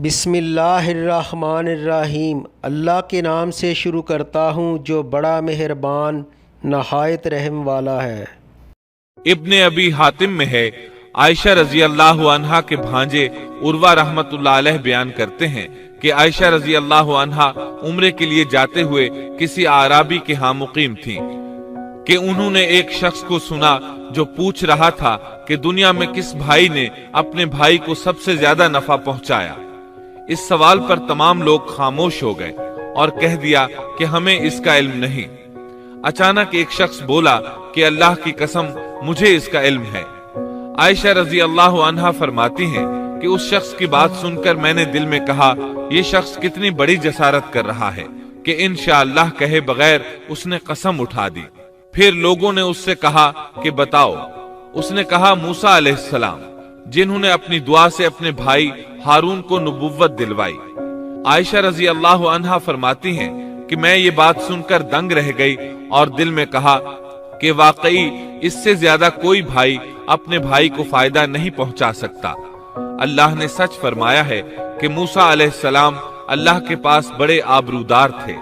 بسم اللہ الرحمن الرحیم۔ اللہ کے نام سے شروع کرتا ہوں جو بڑا مہربان نہایت رحم والا ہے۔ ابن ابی حاتم میں ہے، عائشہ رضی اللہ عنہا کے بھانجے عروہ رحمت اللہ علیہ بیان کرتے ہیں کہ عائشہ رضی اللہ عنہا عمرے کے لیے جاتے ہوئے کسی اعرابی کے ہاں مقیم تھیں کہ انہوں نے ایک شخص کو سنا جو پوچھ رہا تھا کہ دنیا میں کس بھائی نے اپنے بھائی کو سب سے زیادہ نفع پہنچایا۔ اس سوال پر تمام لوگ خاموش ہو گئے اور کہہ دیا کہ ہمیں اس کا علم نہیں۔ اچانک ایک شخص بولا کہ اللہ کی قسم مجھے اس کا علم ہے۔ عائشہ رضی اللہ عنہا فرماتی ہیں کہ اس شخص کی بات سن کر میں نے دل میں کہا یہ شخص کتنی بڑی جسارت کر رہا ہے کہ انشاءاللہ کہے بغیر اس نے قسم اٹھا دی۔ پھر لوگوں نے اس سے کہا کہ بتاؤ۔ اس نے کہا موسیٰ علیہ السلام، جنہوں نے اپنی دعا سے اپنے بھائی ہارون کو نبوت دلوائی۔ عائشہ رضی اللہ عنہا فرماتی ہیں کہ میں یہ بات سن کر دنگ رہ گئی اور دل میں کہا کہ واقعی اس سے زیادہ کوئی بھائی اپنے بھائی کو فائدہ نہیں پہنچا سکتا۔ اللہ نے سچ فرمایا ہے کہ موسیٰ علیہ السلام اللہ کے پاس بڑے آبرودار تھے۔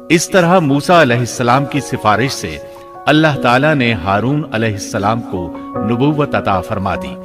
اس طرح موسیٰ علیہ السلام کی سفارش سے اللہ تعالیٰ نے ہارون علیہ السلام کو نبوت عطا فرما دی۔